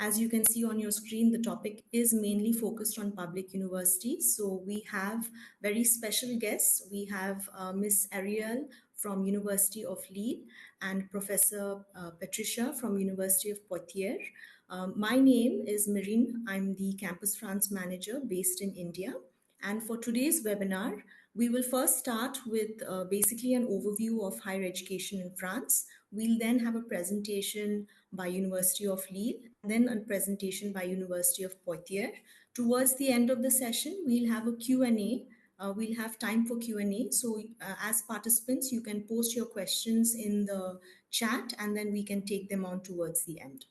As you can see on your screen, the topic is mainly focused on public universities. So we have very special guests. We have Miss Ariel from University of Lille and Professor Patricia from University of Poitiers. My name is Marine. I'm the Campus France manager based in India. And for today's webinar, we will first start with basically an overview of higher education in France. We'll then have a presentation by University of Lille, then a presentation by University of Poitiers. Towards the end of the session, we'll have a Q&A. We'll have time for Q&A. So as participants, you can post your questions in the chat and then we can take them on towards the end.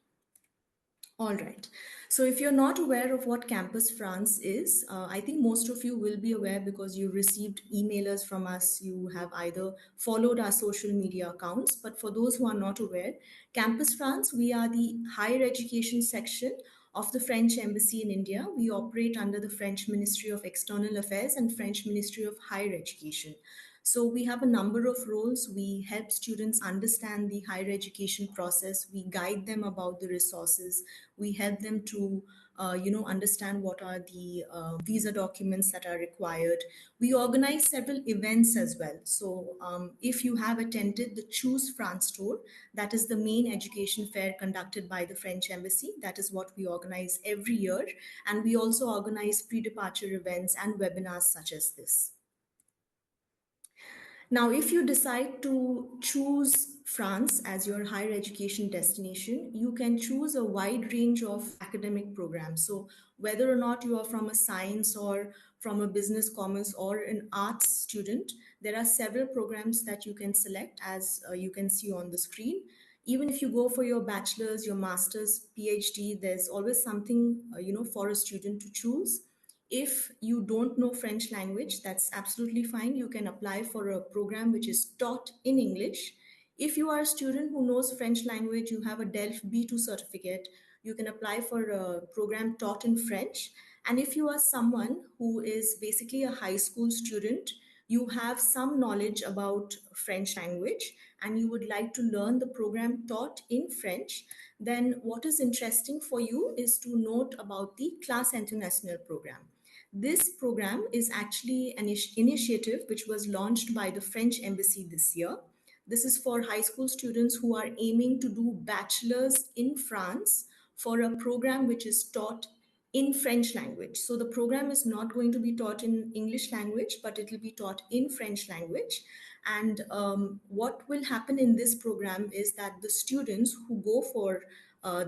All right. So if you're not aware of what Campus France is, I think most of you will be aware because you received emailers from us. You have either followed our social media accounts, but for those who are not aware, Campus France, we are the higher education section of the French Embassy in India. We operate under the French Ministry of External Affairs and French Ministry of Higher Education. So we have a number of roles. We help students understand the higher education process. We guide them about the resources. We help them to understand what are the visa documents that are required. We organize several events as well. So if you have attended the Choose France tour, that is the main education fair conducted by the French Embassy. That is what we organize every year. And we also organize pre-departure events and webinars such as this. Now, if you decide to choose France as your higher education destination, you can choose a wide range of academic programs. So whether or not you are from a science or from a business, commerce, or an arts student, there are several programs that you can select, as you can see on the screen. Even if you go for your bachelor's, your master's, PhD, there's always something, for a student to choose. If you don't know French language, that's absolutely fine. You can apply for a program which is taught in English. If you are a student who knows French language, you have a DELF B2 certificate, you can apply for a program taught in French. And if you are someone who is basically a high school student, you have some knowledge about French language and you would like to learn the program taught in French, then what is interesting for you is to note about the Classe Internationale program. This program is actually an initiative which was launched by the French Embassy this year. This is for high school students who are aiming to do bachelor's in France for a program which is taught in French language. So the program is not going to be taught in English language, but it will be taught in French language. And what will happen in this program is that the students who go for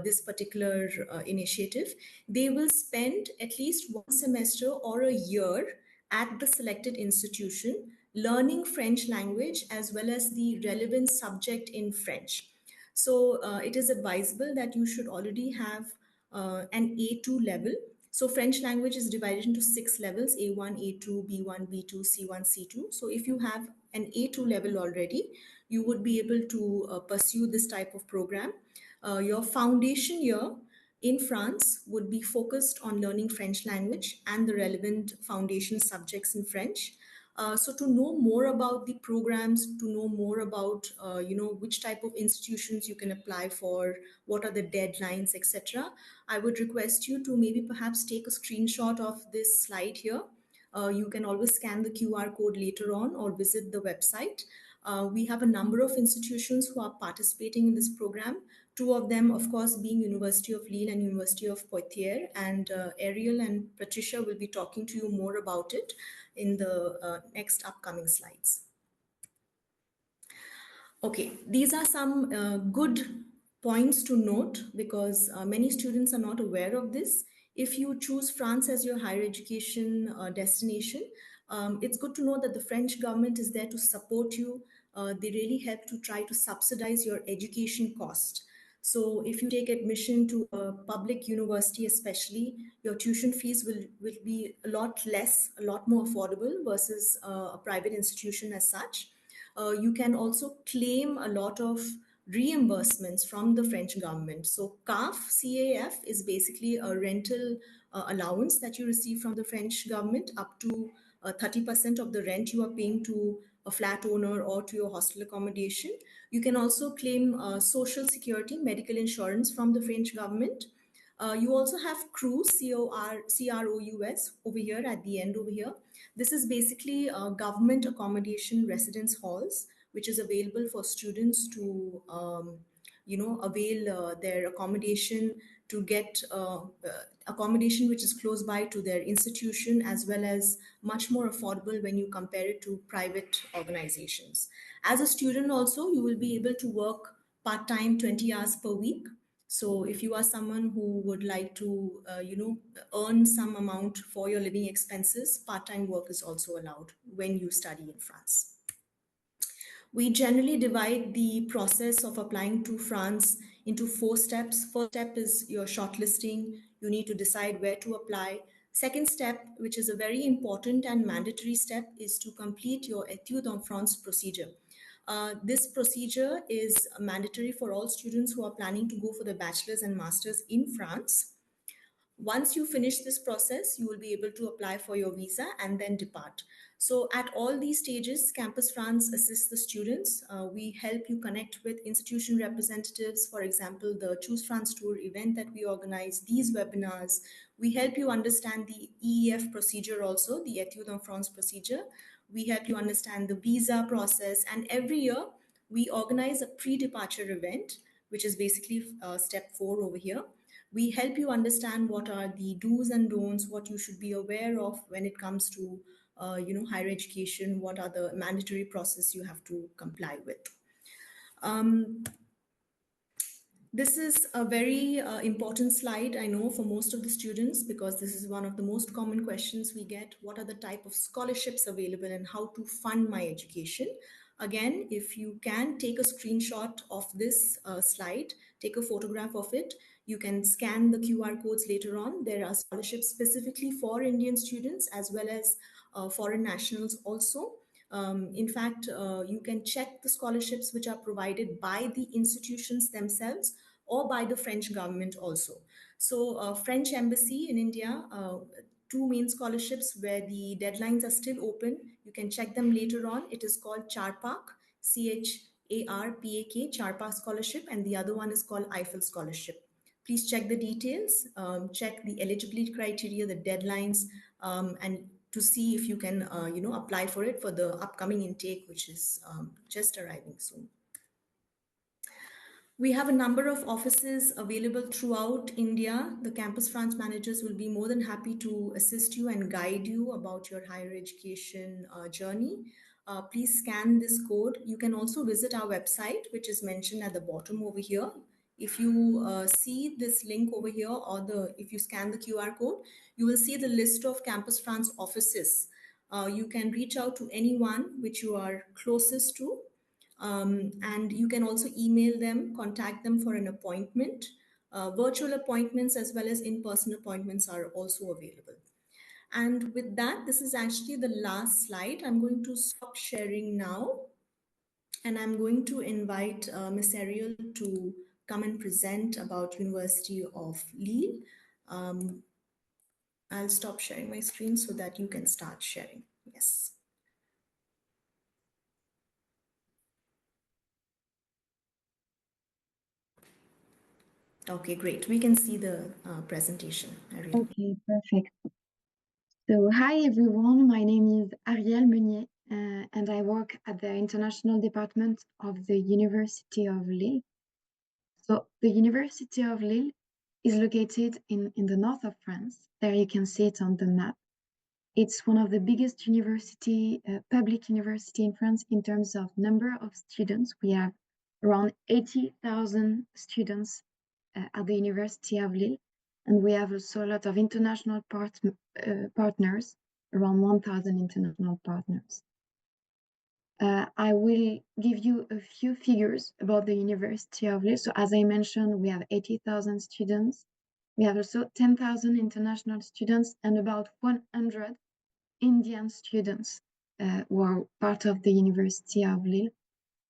this particular initiative, they will spend at least one semester or a year at the selected institution learning French language as well as the relevant subject in French. So it is advisable that you should already have an A2 level. So French language is divided into 6 levels: A1, A2, B1, B2, C1, C2. So if you have an A2 level already, you would be able to pursue this type of program. Your foundation year in France would be focused on learning French language and the relevant foundation subjects in French. So to know more about the programs, to know more about which type of institutions you can apply for, what are the deadlines, etc., I would request you to maybe perhaps take a screenshot of this slide here. You can always scan the QR code later on or visit the website. We have a number of institutions who are participating in this program. Two of them, of course, being University of Lille and University of Poitiers. And Ariel and Patricia will be talking to you more about it in the next upcoming slides. Okay, these are some good points to note because many students are not aware of this. If you choose France as your higher education destination, it's good to know that the French government is there to support you. They really help to try to subsidize your education cost. So if you take admission to a public university especially, your tuition fees will be a lot less, a lot more affordable versus a private institution as such. You can also claim a lot of reimbursements from the French government. So CAF is basically a rental allowance that you receive from the French government up to 30% of the rent you are paying to a flat owner or to your hostel accommodation. You can also claim social security, medical insurance from the French government. You also have CROUS, CROUS, over here at the end over here. This is basically government accommodation residence halls, which is available for students to, avail their accommodation, to get accommodation which is close by to their institution, as well as much more affordable when you compare it to private organizations. As a student also, you will be able to work part-time 20 hours per week. So if you are someone who would like to, earn some amount for your living expenses, part-time work is also allowed when you study in France. We generally divide the process of applying to France into 4 steps. First step is your shortlisting. You need to decide where to apply. Second step, which is a very important and mandatory step, is to complete your Études en France procedure. This procedure is mandatory for all students who are planning to go for the bachelor's and master's in France. Once you finish this process, you will be able to apply for your visa and then depart. So at all these stages, Campus France assists the students. We help you connect with institution representatives. For example, the Choose France Tour event that we organize, these webinars. We help you understand the EEF procedure also, the Études en France procedure. We help you understand the visa process. And every year, we organize a pre-departure event, which is basically step 4 over here. We help you understand what are the do's and don'ts, what you should be aware of when it comes to higher education, what are the mandatory process you have to comply with. um, this is a very important slide, I know, for most of the students, because this is one of the most common questions we get. What are the type of scholarships available and how to fund my education? Again, if you can take a screenshot of this slide, take a photograph of it. You can scan the QR codes later on. There are scholarships specifically for Indian students as well as foreign nationals also. In fact, you can check the scholarships which are provided by the institutions themselves or by the French government also. So French Embassy in India, 2 main scholarships where the deadlines are still open. You can check them later on. It is called CHARPAK, CHARPAK, CHARPAK scholarship, and the other one is called Eiffel scholarship. Please check the details, check the eligibility criteria, the deadlines, and to see if you can, apply for it for the upcoming intake, which is just arriving soon. We have a number of offices available throughout India. The Campus France managers will be more than happy to assist you and guide you about your higher education journey. Please scan this code. You can also visit our website, which is mentioned at the bottom over here. If you see this link over here, or if you scan the QR code, you will see the list of Campus France offices. You can reach out to anyone which you are closest to, and you can also email them, contact them for an appointment. Virtual appointments as well as in-person appointments are also available. And with that, this is actually the last slide. I'm going to stop sharing now, and I'm going to invite Ms. Ariel to come and present about University of Lille. I'll stop sharing my screen so that you can start sharing. Yes. Okay, great. We can see the presentation. Ariel. Okay, perfect. So, hi everyone, my name is Ariel Meunier, and I work at the International Department of the University of Lille. So, the University of Lille is located in the north of France. There you can see it on the map. It's one of the biggest public university in France in terms of number of students. We have around 80,000 students at the University of Lille, and we have also a lot of international partners, around 1,000 international partners. I will give you a few figures about the University of Lille. So as I mentioned, we have 80,000 students. We have also 10,000 international students and about 100 Indian students who are part of the University of Lille.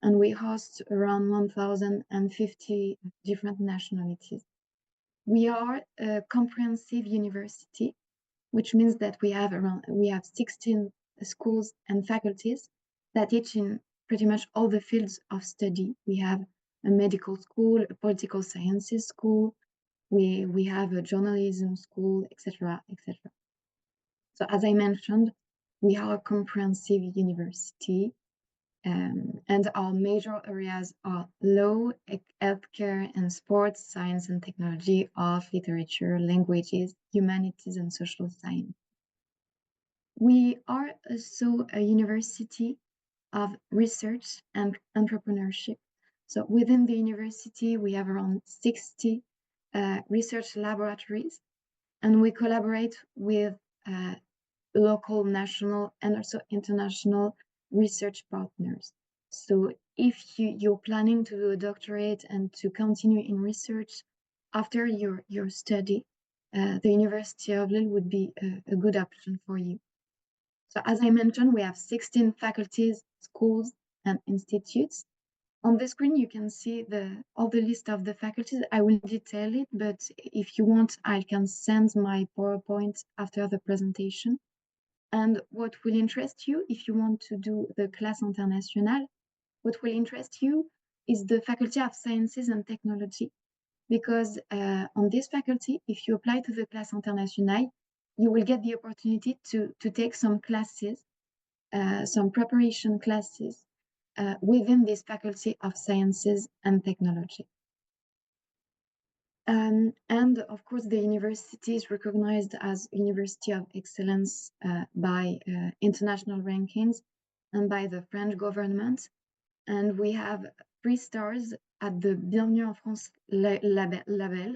And we host around 1,050 different nationalities. We are a comprehensive university, which means that we have 16 schools and faculties that teach in pretty much all the fields of study. We have a medical school, a political sciences school, We have a journalism school, etc., etc. So as I mentioned, we are a comprehensive university, and our major areas are law, healthcare, and sports, science and technology, art, literature, languages, humanities, and social science. We are also a university of research and entrepreneurship. So within the university, we have around 60 research laboratories, and we collaborate with local, national, and also international research partners. So if you're planning to do a doctorate and to continue in research after your study, the University of Lille would be a good option for you. So as I mentioned, we have 16 faculties, schools, and institutes. On the screen, you can see all the list of the faculties. I will detail it, but if you want, I can send my PowerPoint after the presentation. And what will interest you if you want to do the classe internationale, what will interest you is the Faculty of Sciences and Technology, because on this faculty, if you apply to the classe internationale, you will get the opportunity to take some classes, some preparation classes within this Faculty of Sciences and Technology. And of course, the university is recognized as University of Excellence by international rankings and by the French government. And we have 3 stars at the Bienvenue en France label.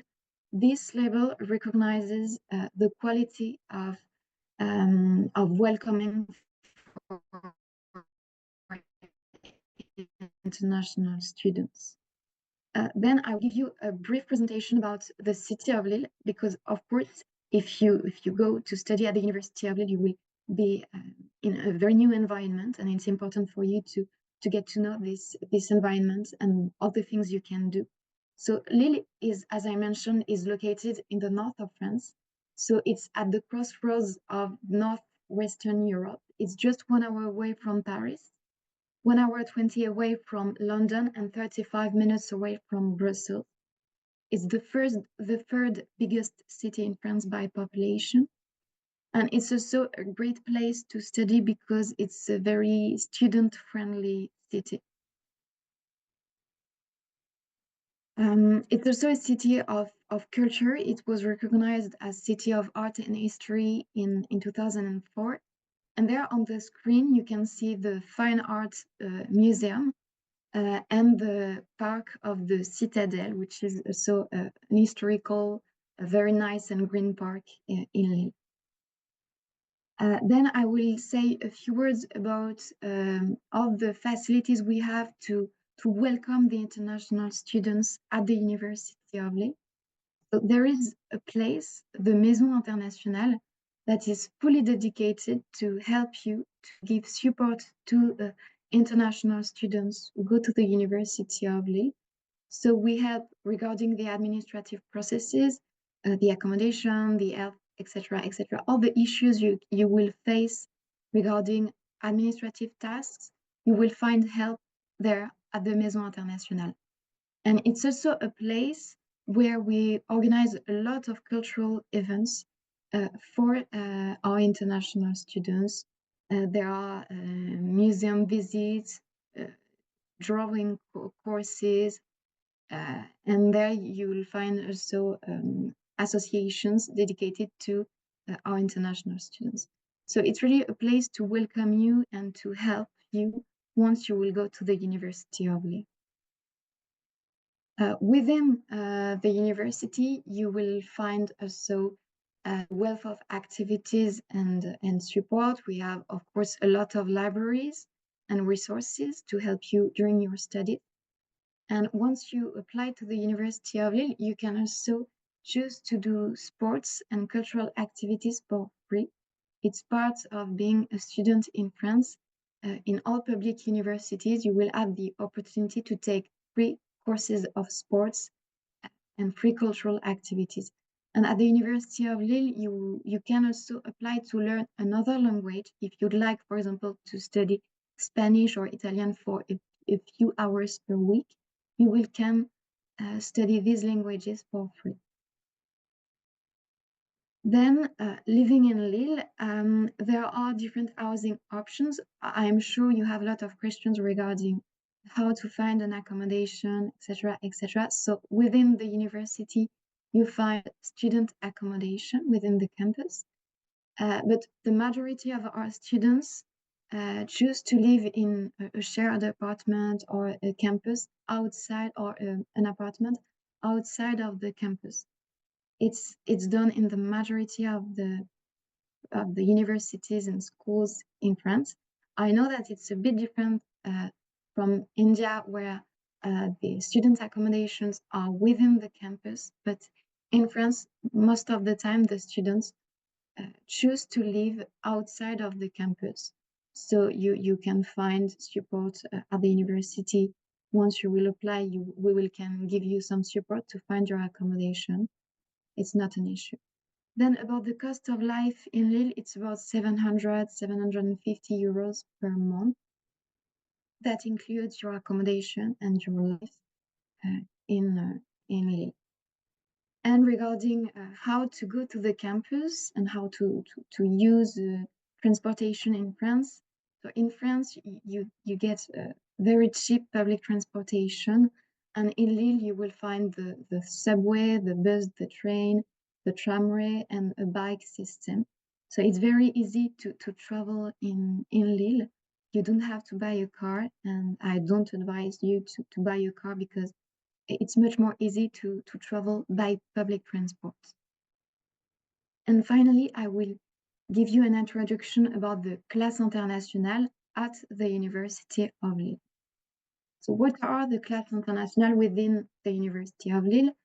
This label recognizes the quality of welcoming for international students. Then I'll give you a brief presentation about the city of Lille, because of course, if you go to study at the University of Lille, you will be in a very new environment, and it's important for you to get to know this environment and all the things you can do. So Lille is, as I mentioned, is located in the north of France. So it's at the crossroads of northwestern Europe. It's just 1 hour away from Paris, 1 hour 20 away from London, and 35 minutes away from Brussels. It's the third biggest city in France by population. And it's also a great place to study because it's a very student-friendly city. It's also a city of culture. It was recognized as City of Art and History in 2004. And there on the screen, you can see the Fine Art Museum and the park of the Citadel, which is also an historical, a very nice and green park in Lille. Then I will say a few words about all the facilities we have to welcome the international students at the University of Lille. So there is a place, the Maison Internationale, that is fully dedicated to help you, to give support to international students who go to the University of Lille. So we help regarding the administrative processes, the accommodation, the health, etc., etc. All the issues you will face regarding administrative tasks, you will find help there at the Maison Internationale. And it's also a place where we organize a lot of cultural events for our international students. There are museum visits, drawing courses, and there you will find also associations dedicated to our international students. So it's really a place to welcome you and to help you once you will go to the University of Lille. Within the university, you will find also a wealth of activities and support. We have, of course, a lot of libraries and resources to help you during your studies. And once you apply to the University of Lille, you can also choose to do sports and cultural activities for free. It's part of being a student in France. In all public universities, you will have the opportunity to take free courses of sports and free cultural activities. And at the University of Lille, you can also apply to learn another language if you'd like, for example, to study Spanish or Italian for a few hours per week. You will can study these languages for free. Then, living in Lille, there are different housing options. I'm sure you have a lot of questions regarding how to find an accommodation, etc., etc. So within the university, you find student accommodation within the campus. But the majority of our students choose to live in a shared apartment or a campus outside, or an apartment outside of the campus. It's done in the majority of the universities and schools in France. I know that it's a bit different from India, where the student accommodations are within the campus, but in France, most of the time, the students choose to live outside of the campus. So you can find support at the university. Once you will apply, we will can give you some support to find your accommodation. It's not an issue. Then about the cost of life in Lille, it's about 750 euros per month. That includes your accommodation and your life uh, in Lille. And regarding how to go to the campus and how to use transportation in France. So in France, you get very cheap public transportation. And in Lille, you will find the subway, the bus, the train, the tramway, and a bike system. So it's very easy to travel in Lille. You don't have to buy a car, and I don't advise you to buy a car, because it's much more easy to travel by public transport. And finally, I will give you an introduction about the Classes Internationales at the University of Lille. So what are the Classes Internationales within the University of Lille?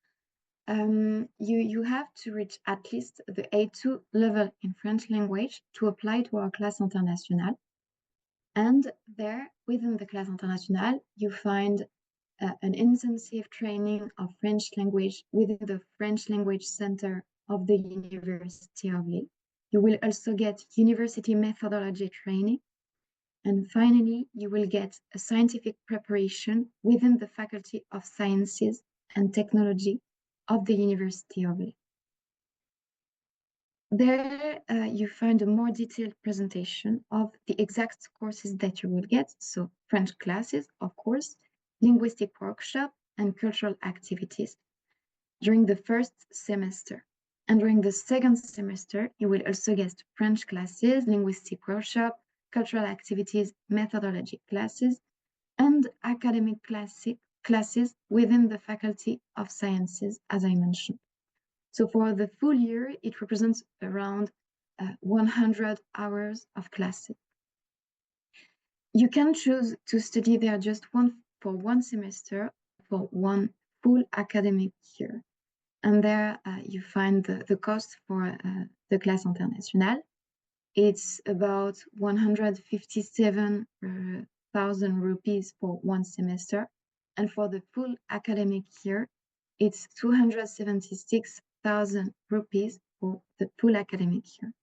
You have to reach at least the A2 level in French language to apply to our Classe Internationale. And there, within the Classe Internationale, you find an intensive training of French language within the French Language Center of the University of Lille. You will also get university methodology training. And finally, you will get a scientific preparation within the Faculty of Sciences and Technology of the University of Lille. There, you find a more detailed presentation of the exact courses that you will get. So French classes, of course, linguistic workshop, and cultural activities during the first semester. And during the second semester, you will also get French classes, linguistic workshop, cultural activities, methodology classes, and academic classes within the Faculty of Sciences, as I mentioned. So for the full year, it represents around 100 hours of classes. You can choose to study there just for one semester, for one full academic year. And there you find the cost for the Classe Internationale. It's about 157,000 rupees for one semester. And for the full academic year, it's 276,000 rupees for the full academic year.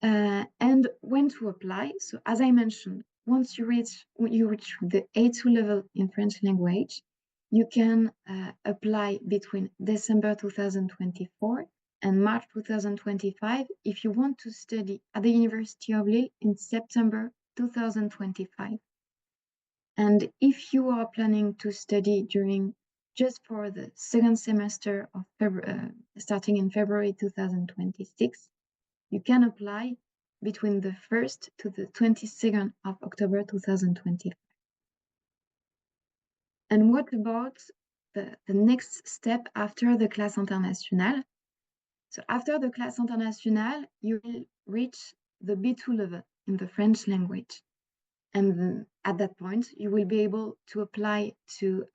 And when to apply? So as I mentioned, once you reach the A2 level in French language, you can apply between December 2024 and March 2025 if you want to study at the University of Lille in September 2025. And if you are planning to study just for the second semester of starting in February 2026, you can apply between the 1st to the 22nd of October 2025. And what about the next step after the Classe Internationale? So after the Classe Internationale, you will reach the B2 level in the French language. And at that point, you will be able to apply to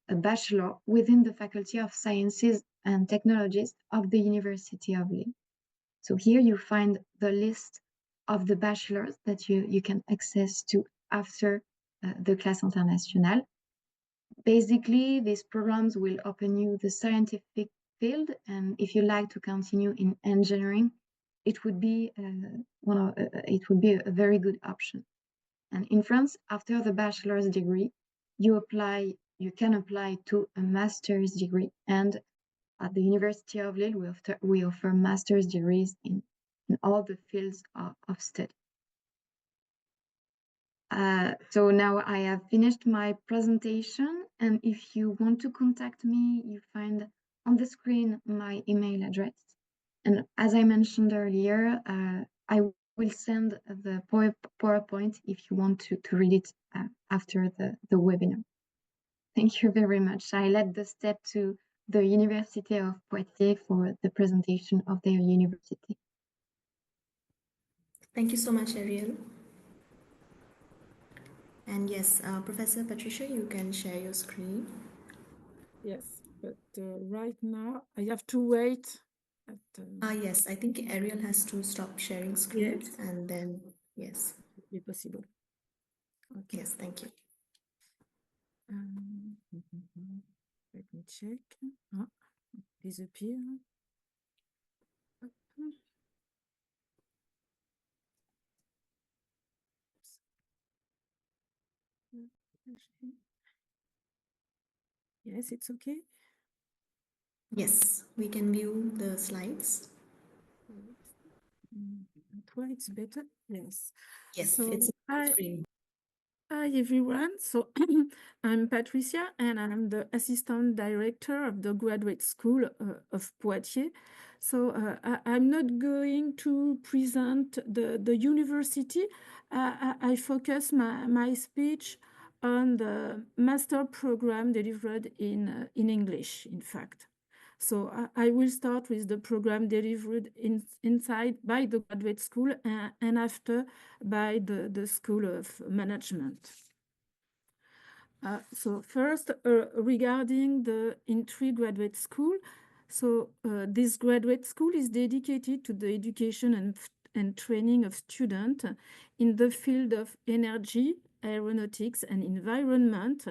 a bachelor within the Faculty of Sciences and Technologies of the University of Lille. So here you find the list of the bachelors that you can access to after the Classe Internationale. Basically, these programs will open you the scientific field, and if you like to continue in engineering, it would be a very good option. And in France, after the bachelor's degree, you can apply to a master's degree, and at the University of Lille, we offer master's degrees in all the fields of study. So now I have finished my presentation, and if you want to contact me, you find on the screen my email address. And as I mentioned earlier, I will send the PowerPoint if you want to read it after the webinar. Thank you very much. I let the step to the University of Poitiers for the presentation of their university. Thank you so much, Ariel. And yes, Professor Patricia, you can share your screen. Yes, but right now I have to wait. Yes, I think Ariel has to stop sharing screen, Yes. and then, yes. It be possible. Okay. Yes, thank you. Let me check. Ah, disappear. Yes, it's okay. Yes, we can view the slides. That way it's better. Yes. Yes, So it's on screen. Hi everyone. So I'm Patricia and I'm the Assistant Director of the Graduate School of Poitiers. So I'm not going to present the university. I focus my speech on the master program delivered in English, in fact. So I will start with the program delivered inside by the graduate school and after by the School of Management. So first, regarding the HEIIC graduate school, so this graduate school is dedicated to the education and training of students in the field of energy, aeronautics, and environment,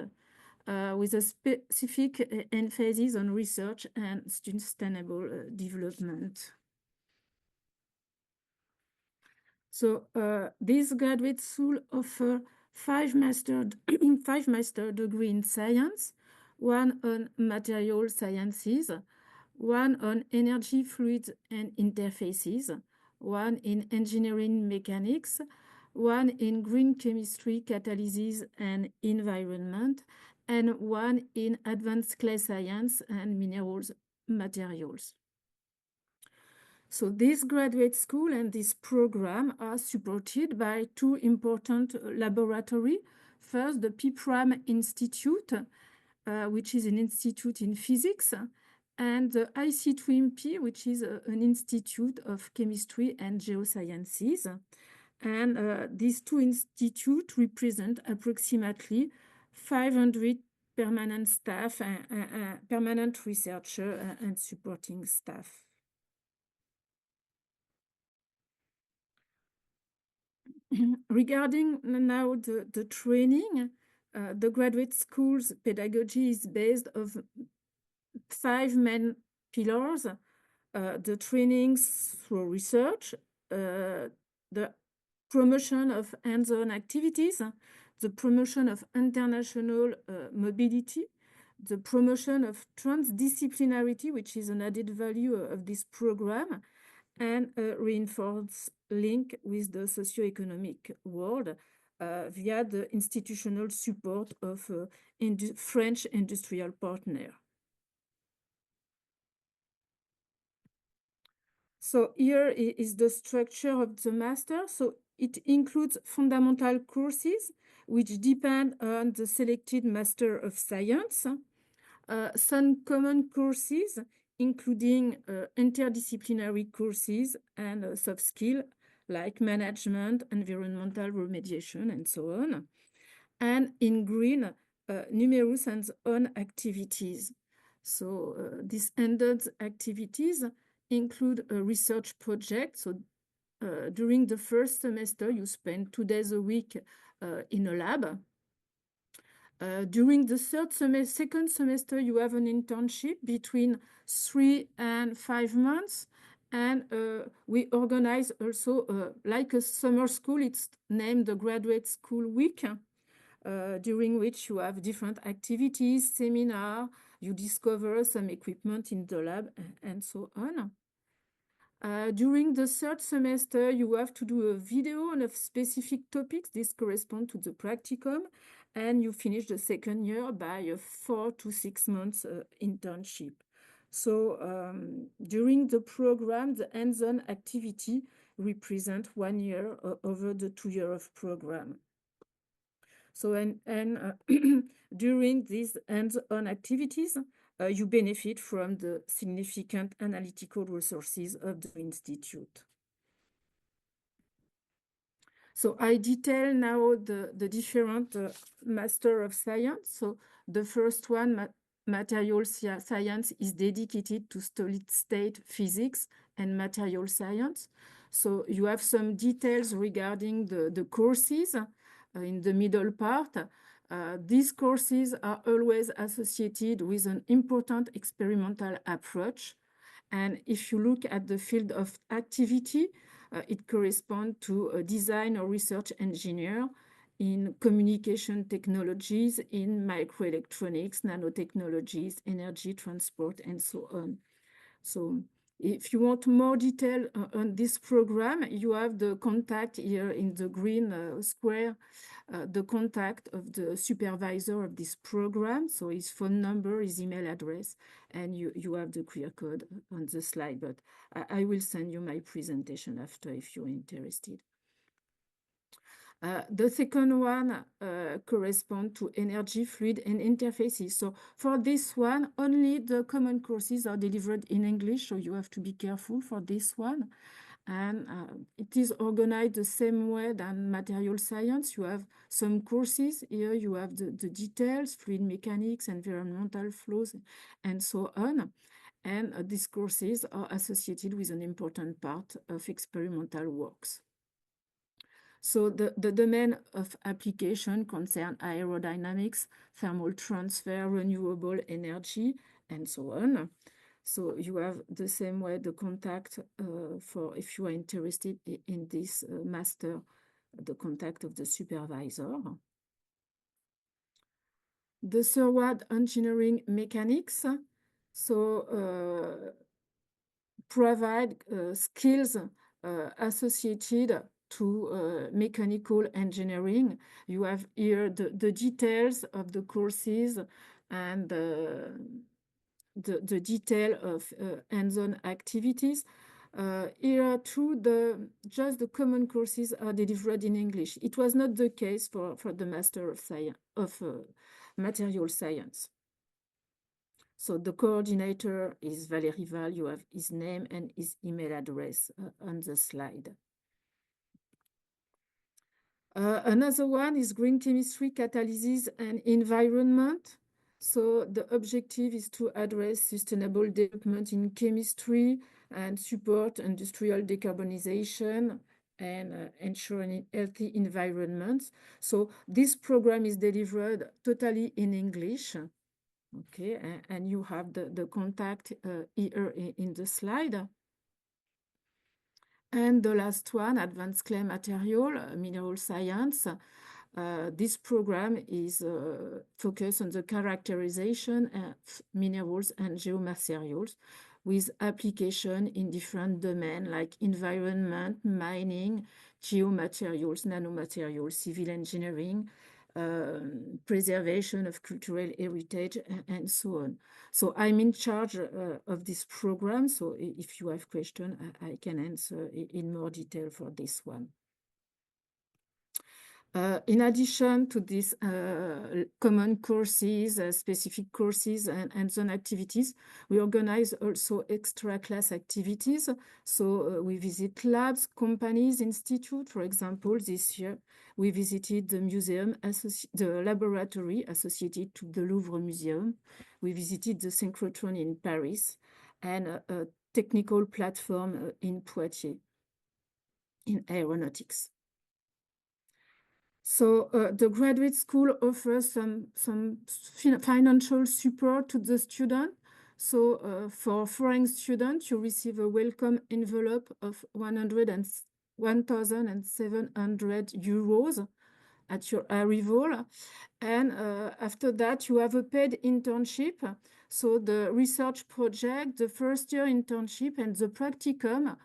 with a specific emphasis on research and sustainable development. So this graduate school offers five master degree in science, one on material sciences, one on energy fluids and interfaces, one in engineering mechanics, one in green chemistry, catalysis and environment, and one in advanced clay science and minerals materials. So this graduate school and this program are supported by two important laboratories. First, the PPRAM Institute, which is an institute in physics, and the IC2MP, which is an institute of chemistry and geosciences. And these two institutes represent approximately 500 permanent staff, permanent researchers, and supporting staff. Regarding now the training, the graduate school's pedagogy is based on five main pillars: the trainings through research, the promotion of hands-on activities, the promotion of international mobility, the promotion of transdisciplinarity, which is an added value of this program, and a reinforced link with the socio-economic world via the institutional support of French industrial partner. So here is the structure of the master. So it includes fundamental courses, which depend on the selected Master of Science, some common courses, including interdisciplinary courses and soft skills like management, environmental remediation, and so on. And in green, numerous hands-on activities. So these hands-on activities include a research project. So during the first semester, you spend 2 days a week in a lab. During the second semester, you have an internship between 3 and 5 months. And we organize also like a summer school. It's named the Graduate School Week, during which you have different activities, seminar. you discover some equipment in the lab, and so on. During the third semester, you have to do a video on a specific topics. This corresponds to the practicum, and you finish the second year by a 4 to 6 months internship. So during the program, the hands-on activity represent 1 year over the 2 year of program. So during these hands-on activities, you benefit from the significant analytical resources of the institute. So I detail now the different Master of Science. So the first one, Material Science, is dedicated to solid-state physics and material science. So you have some details regarding the courses in the middle part. These courses are always associated with an important experimental approach. And if you look at the field of activity, it corresponds to a design or research engineer in communication technologies, in microelectronics, nanotechnologies, energy transport, and so on. So if you want more detail on this program, you have the contact here in the green square, the contact of the supervisor of this program. So his phone number, his email address, and you have the QR code on the slide, but I will send you my presentation after if you're interested. The second one corresponds to energy, fluid, and interfaces. So for this one, only the common courses are delivered in English, so you have to be careful for this one. And it is organized the same way than material science. You have some courses. Here you have the details, fluid mechanics, environmental flows, and so on. And these courses are associated with an important part of experimental works. So the domain of application concern aerodynamics, thermal transfer, renewable energy, and so on. So you have the same way the contact for if you are interested in this master, the contact of the supervisor. The third one, engineering mechanics. So provide skills associated to mechanical engineering. You have here the details of the courses and the detail of hands-on activities. Here too, just the common courses are delivered in English. It was not the case for the Master of Science of Material Science. So the coordinator is Valérie Val. You have his name and his email address on the slide. Another one is green chemistry, catalysis, and environment. So the objective is to address sustainable development in chemistry and support industrial decarbonization and ensuring healthy environments. So this program is delivered totally in English. Okay, and you have the contact here in the slide. And the last one, Advanced Clay Material, Mineral Science. This program is focused on the characterization of minerals and geomaterials with application in different domains like environment, mining, geomaterials, nanomaterials, civil engineering, preservation of cultural heritage, and so on. So I'm in charge of this program. So if you have questions, I can answer in more detail for this one. In addition to these common courses, specific courses, and hands-on activities, we organize also extra class activities. So we visit labs, companies, institutes. For example, this year we visited the museum, the laboratory associated to the Louvre Museum. We visited the synchrotron in Paris and a technical platform in Poitiers in aeronautics. So the graduate school offers some financial support to the student. So for foreign students, you receive a welcome envelope of 1,700 euros at your arrival. And after that, you have a paid internship. So the research project, the first year internship, and the practicum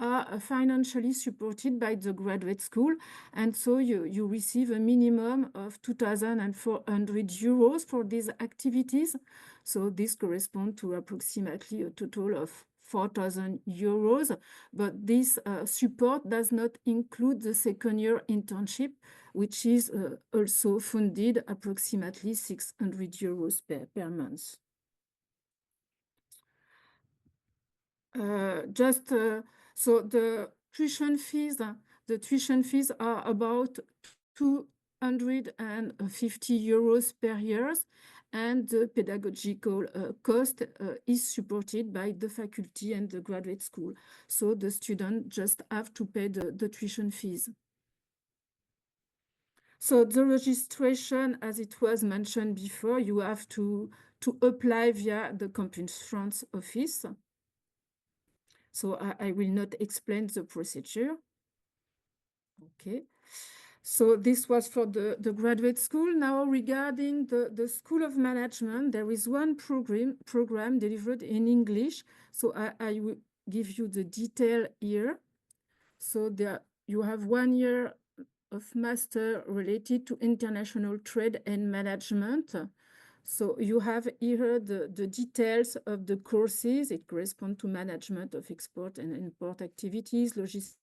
are financially supported by the graduate school. And so you receive a minimum of 2,400 euros for these activities. So this corresponds to approximately a total of 4,000 euros. But this support does not include the second year internship, which is also funded approximately 600 euros per month. So the tuition fees are about 250 euros per year, and the pedagogical cost is supported by the faculty and the graduate school. So the student just have to pay the tuition fees. So the registration, as it was mentioned before, you have to apply via the Campus France office. So I will not explain the procedure. Okay. So this was for the graduate school. Now regarding the School of Management, there is one program delivered in English. So I will give you the detail here. So there you have 1 year of master related to international trade and management. So you have here the details of the courses. It corresponds to management of export and import activities, logistics,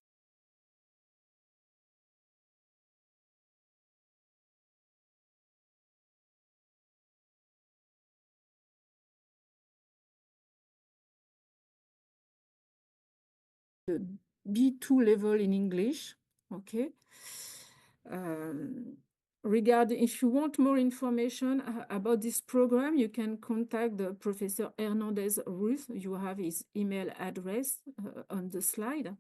the B2 level in English. Okay. Regarding, if you want more information about this program, you can contact the Professor Hernandez Ruth. You have his email address on the slide.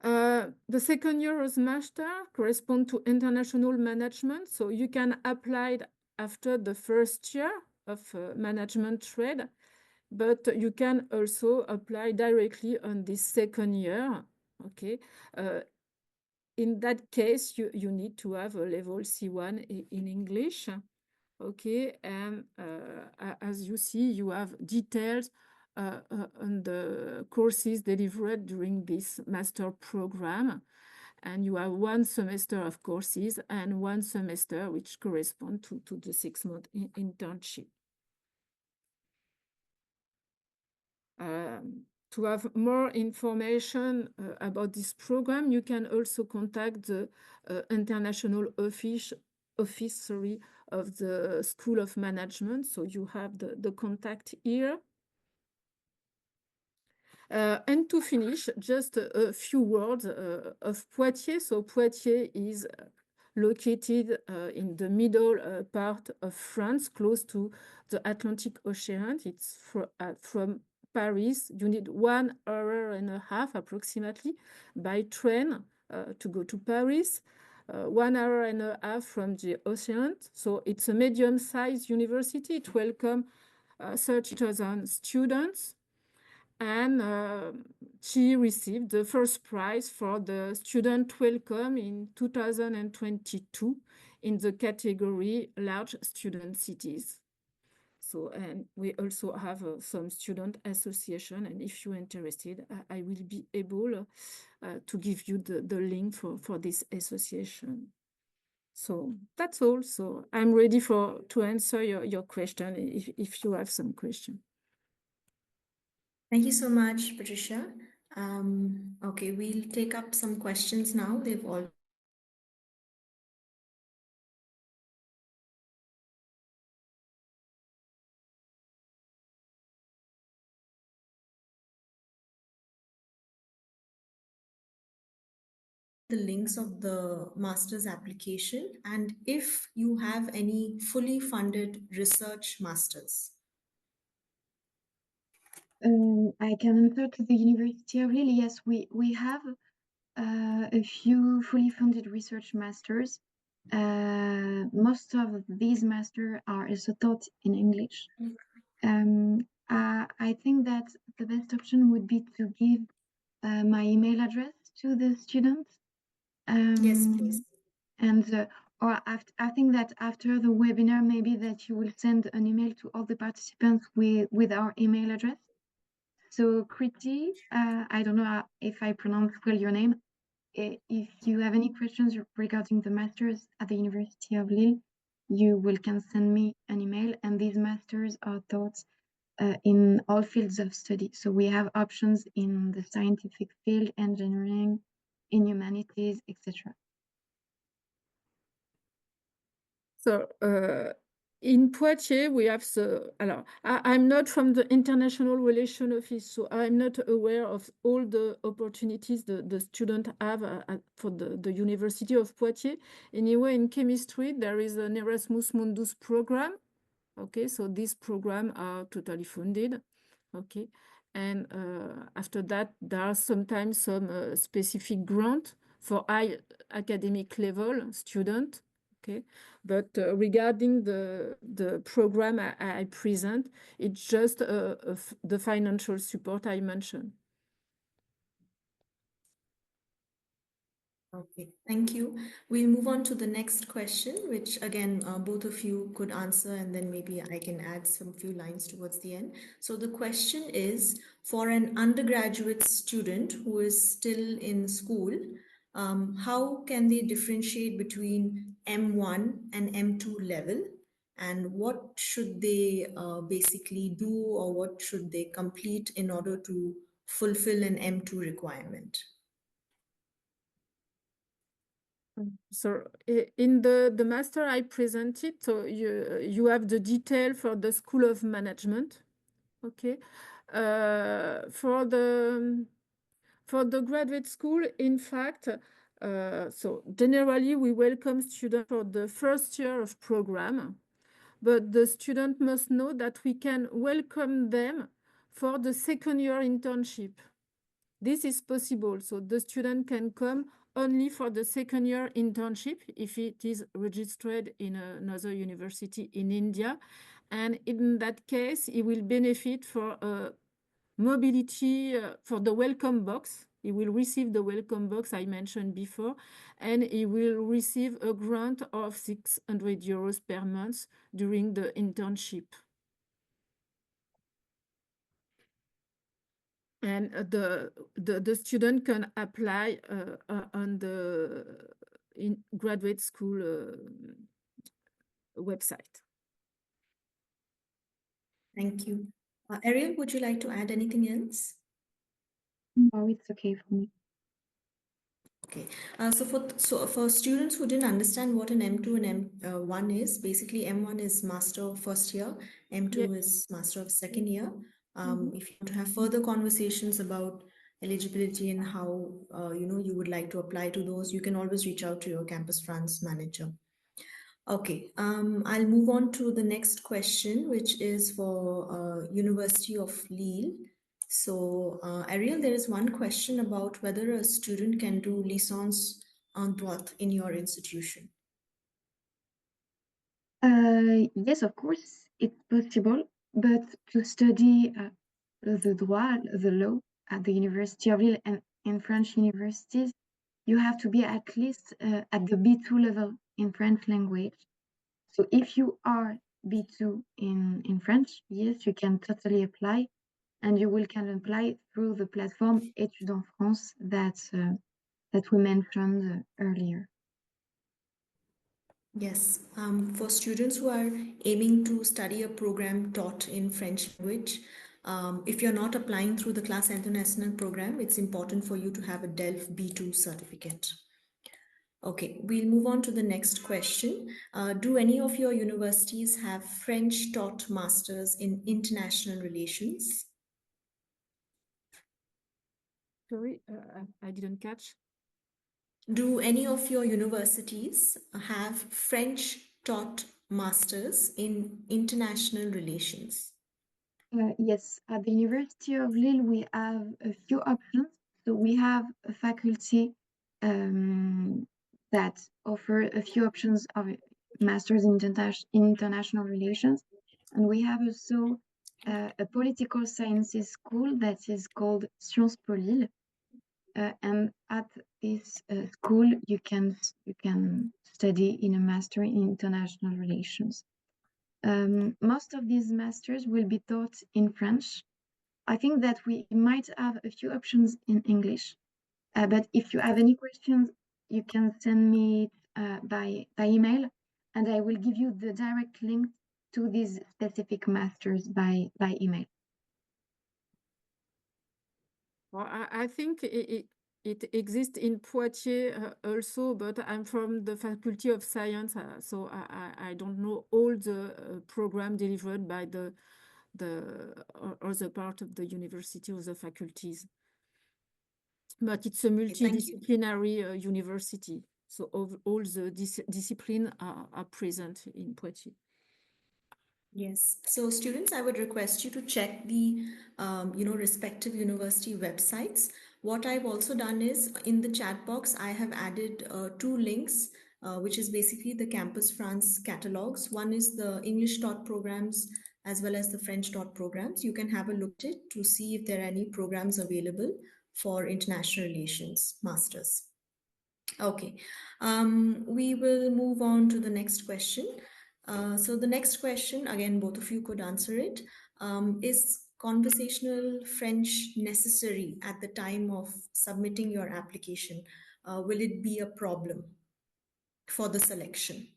The second year as master correspond to international management. So you can apply after the first year of management trade, but you can also apply directly on this second year. Okay. In that case, you need to have a level C1 in English. Okay, and as you see, you have details on the courses delivered during this master program. And you have 1 semester of courses and 1 semester which correspond to the 6-month internship. To have more information about this program, you can also contact the international office of the School of Management. So you have the contact here. And to finish, just a few words of Poitiers. So Poitiers is located in the middle part of France, close to the Atlantic Ocean. It's from Paris. You need 1 hour and a half approximately by train to go to Paris. 1 hour and a half from the ocean. So it's a medium-sized university. It welcomes 30,000 students. And she received the first prize for the student welcome in 2022 in the category large student cities. So, and we also have some student association, and if you're interested, I will be able to give you the link for this association. So that's all. So I'm ready to answer your question if you have some question. Thank you so much, Patricia. Okay, we'll take up some questions now. They've all the links of the master's application and if you have any fully funded research masters. I can answer to the University of Lille. Yes, we have a few fully funded research masters. Most of these masters are also taught in English. I think that the best option would be to give my email address to the students. Yes, please. And or I think that after the webinar, maybe that you will send an email to all the participants with our email address. So Kriti, I don't know if I pronounce well your name. If you have any questions regarding the masters at the University of Lille, you can send me an email, and these masters are taught in all fields of study. So we have options in the scientific field, engineering, in humanities, etc. So in Poitiers, we have the. Alors, I'm not from the International Relations Office, so I'm not aware of all the opportunities the students have for the University of Poitiers. Anyway, in chemistry, there is an Erasmus Mundus program. Okay, so these programs are totally funded. Okay, and after that, there are sometimes some specific grant for high academic level student. Okay, but regarding the program I present, it's just the financial support I mentioned. Okay, thank you. We'll move on to the next question, which again, both of you could answer, and then maybe I can add some few lines towards the end. So the question is, for an undergraduate student who is still in school, how can they differentiate between M1 and M2 level? And what should they basically do, or what should they complete in order to fulfill an M2 requirement? So in the master I presented, so you have the detail for the School of Management. Okay, for the graduate school, in fact, so generally we welcome students for the first year of program, but the student must know that we can welcome them for the second year internship. This is possible, so the student can come only for the second year internship if it is registered in another university in India. And in that case, he will benefit for mobility for the welcome box. He will receive the welcome box I mentioned before, and he will receive a grant of 600 euros per month during the internship. And the student can apply on the graduate school website. Thank you. Ariel, would you like to add anything else? No, it's okay for me. Okay. So for students who didn't understand what an M2 and M1 is, basically M1 is master of first year, M2 is master of second year. If you want to have further conversations about eligibility and how you would like to apply to those, you can always reach out to your Campus France manager. Okay, I'll move on to the next question, which is for University of Lille. So, Ariel, there is one question about whether a student can do licence en droit in your institution. Yes, of course, it's possible, but to study the droit, the law at the University of Lille and in French universities, you have to be at least at the B2 level in French language. So if you are B2 in French, yes, you can totally apply, and you can apply through the platform Études en France that we mentioned earlier. Yes, for students who are aiming to study a program taught in French language, if you're not applying through the Classe International program, it's important for you to have a DELF B2 certificate. Okay, we'll move on to the next question. Do any of your universities have French taught masters in international relations? Sorry, I didn't catch. Do any of your universities have French taught masters in international relations? Yes, at the University of Lille, we have a few options. So we have a faculty that offer a few options of masters in international relations. And we have also a political sciences school that is called Sciences Po Lille. and at this school you can study in a master in international relations. Most of these masters will be taught in French. I think that we might have a few options in English, but if you have any questions, you can send me by email, and I will give you the direct link to these specific masters by email. Well, I think it exists in Poitiers also, but I'm from the Faculty of Science, so I don't know all the program delivered by the other part of the university or the faculties. But it's a multidisciplinary university, so all the disciplines are present in Poitiers. Yes. So students, I would request you to check the, respective university websites. What I've also done is in the chat box, I have added two links, which is basically the Campus France catalogs. One is the English taught programs as well as the French taught programs. You can have a look at it to see if there are any programs available for international relations masters. Okay, we will move on to the next question. So the next question, again, both of you could answer it. Is conversational French necessary at the time of submitting your application? Will it be a problem for the selection?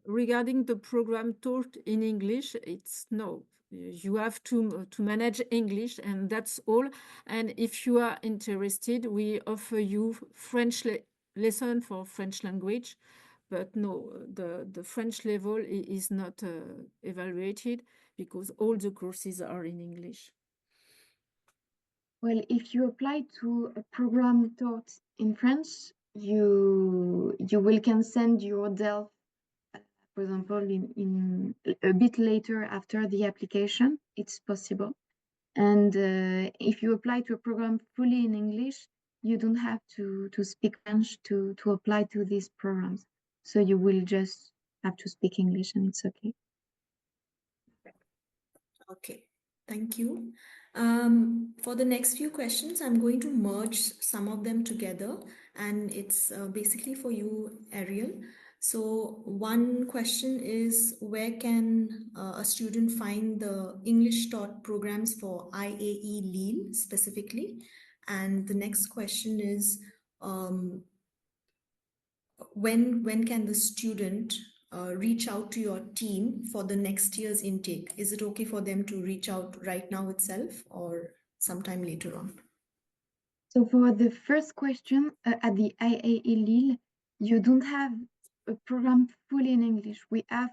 Regarding the program taught in English, it's no. You have to manage English, and that's all. And if you are interested, we offer you French lesson for French language. But no, the French level is not evaluated because all the courses are in English. Well, if you apply to a program taught in French, you will can send your DELF, for example, in a bit later after the application. It's possible. And if you apply to a program fully in English, you don't have to speak French to apply to these programs. So you will just have to speak English, and it's okay. Okay, thank you. For the next few questions, I'm going to merge some of them together, and it's basically for you, Ariel. So one question is, where can a student find the English taught programs for IAE Lille specifically? And the next question is, when can the student reach out to your team for the next year's intake? Is it okay for them to reach out right now itself or sometime later on? So for the first question, at the IAE Lille, you don't have a program fully in English. We have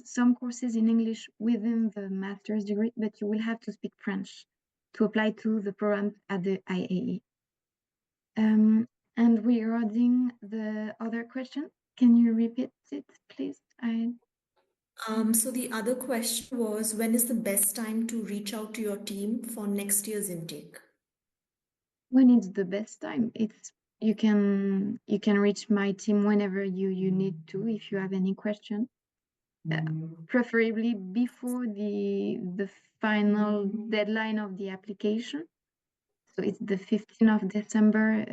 some courses in English within the master's degree, but you will have to speak French to apply to the program at the IAE. And regarding the other question, can you repeat it, please? So the other question was, when is the best time to reach out to your team for next year's intake? When it's the best time, you can reach my team whenever you need to if you have any question. Preferably before the final deadline of the application. So it's the 15th of December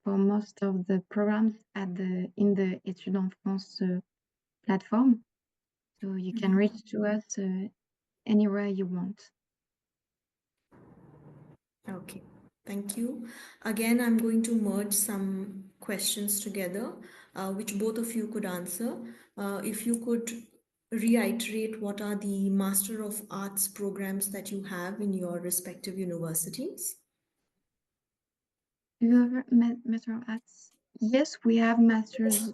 for most of the programs in the Études en France platform. So you can reach to us anywhere you want. Okay, thank you. Again, I'm going to merge some questions together, which both of you could answer. If you could reiterate what are the Master of Arts programs that you have in your respective universities? Do you have Master of Arts? Yes, we have masters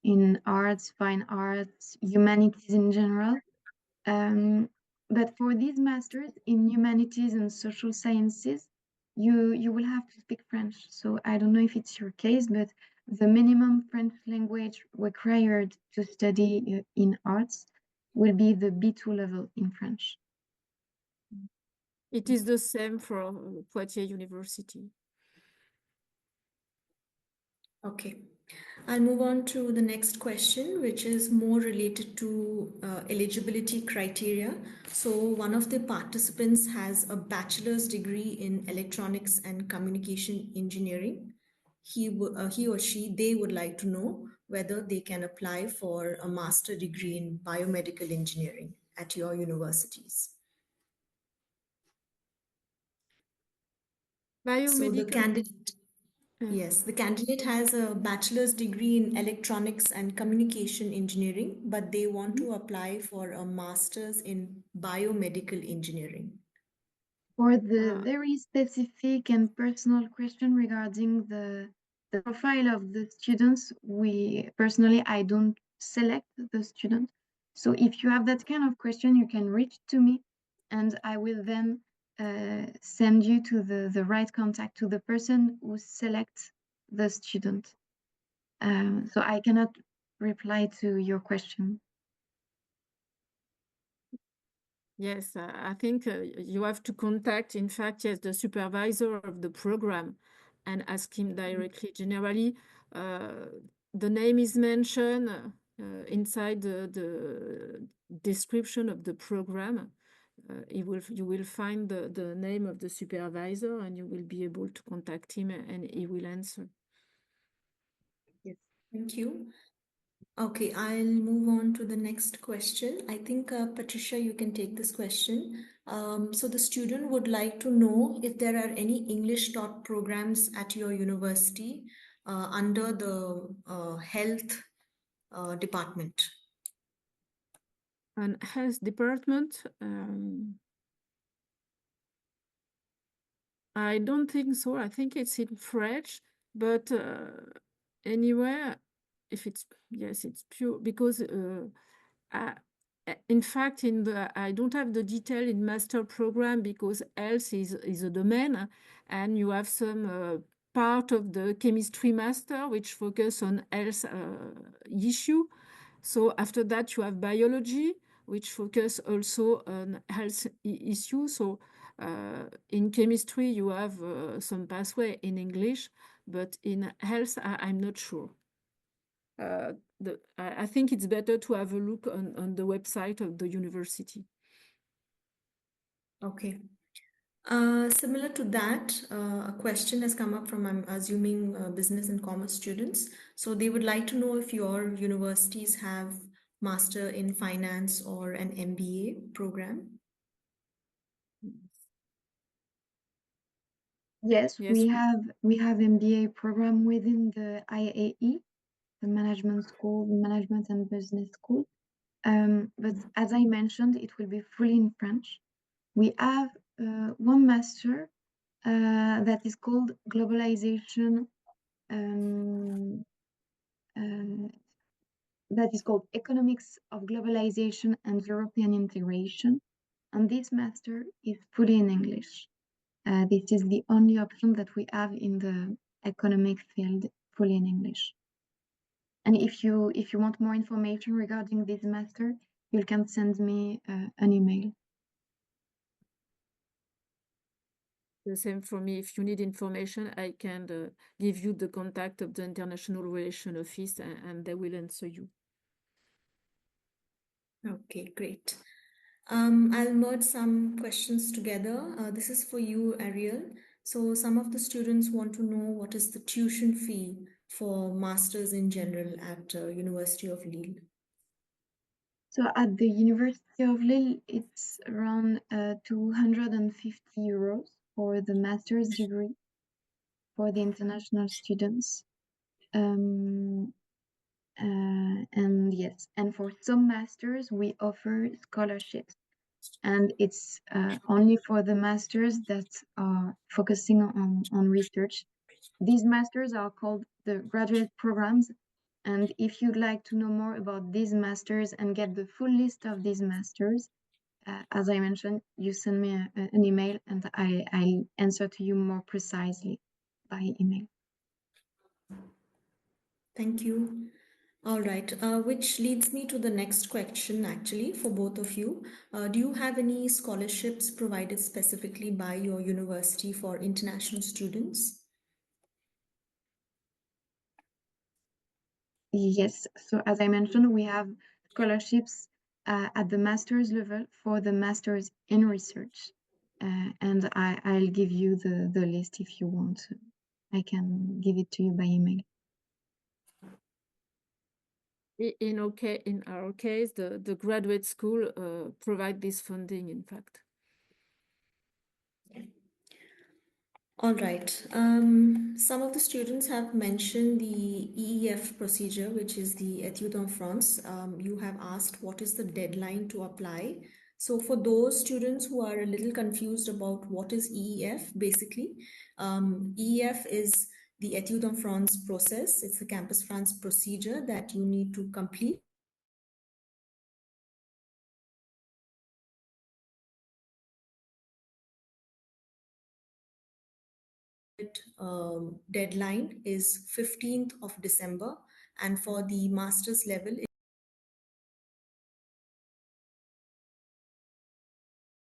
in arts, fine arts, humanities in general. But for these masters in humanities and social sciences, you will have to speak French. So I don't know if it's your case, but the minimum French language required to study in arts will be the B2 level in French. It is the same for Poitiers University. Okay. I'll move on to the next question, which is more related to eligibility criteria. So, one of the participants has a bachelor's degree in electronics and communication engineering. He or she, they would like to know whether they can apply for a master degree in biomedical engineering at your universities. So, the Biomedical. candidate Yes, the candidate has a bachelor's degree in electronics and communication engineering, but they want to apply for a master's in biomedical engineering. For the Uh, very specific and personal question regarding the profile of the students, I don't select the student. So if you have that kind of question, you can reach to me and I will then send you to the right contact, to the person who selects the student. So I cannot reply to your question. Yes, I think you have to contact, in fact, yes, the supervisor of the program and ask him directly. Generally, uh, the name is mentioned inside the description of the program. You will find the name of the supervisor and you will be able to contact him and he will answer. Yes. Thank you. Okay, I'll move on to the next question. I think, Patricia, you can take this question. So the student would like to know if there are any English taught programs at your university under the health department. And health department, I don't think so. I think it's in French, but anyway, if it's yes, it's pure because I, in fact, I don't have the detail in master program because health is a domain, and you have some part of the chemistry master which focus on health issue. So after that, you have biology, which focus also on health issues. So in chemistry, you have some pathway in English, but in health, I'm not sure. I think it's better to have a look on the website of the university. Okay. Similar to that, a question has come up from, I'm assuming, business and commerce students. So they would like to know if your universities have master in finance or an MBA program. Yes, Yes. we have MBA program within the IAE, the management school, management and business school. But as I mentioned, it will be fully in French. We have one master that is called globalization, um, uh, that is called economics of globalization and European integration. And this master is fully in English. This is the only option that we have in the economic field, fully in English. And if you want more information regarding this master, you can send me an email. The same for me. If you need information, I can give you the contact of the International Relations Office and they will answer you. Okay, great. I'll merge some questions together. This is for you, Ariel. So some of the students want to know what is the tuition fee for masters in general at University of Lille. So at the University of Lille, it's around 250 euros for the master's degree for the international students. And yes, and for some masters, we offer scholarships. And it's only for the masters that are focusing on research. These masters are called the graduate programs. And if you'd like to know more about these masters and get the full list of these masters, as I mentioned, you send me an email and I'll answer to you more precisely by email. Thank you. All right, which leads me to the next question actually for both of you. Do you have any scholarships provided specifically by your university for international students? Yes, so as I mentioned, we have scholarships at the master's level for the master's in research. And I'll give you the list if you want. I can give it to you by email. In our case, the graduate school provide this funding, in fact. All right. Some of the students have mentioned the EEF procedure, which is the Études en France. You have asked what is the deadline to apply. So for those students who are a little confused about what is EEF, basically, EEF is the Études en France process. It's the Campus France procedure that you need to complete. Deadline is 15th of December, and for the master's level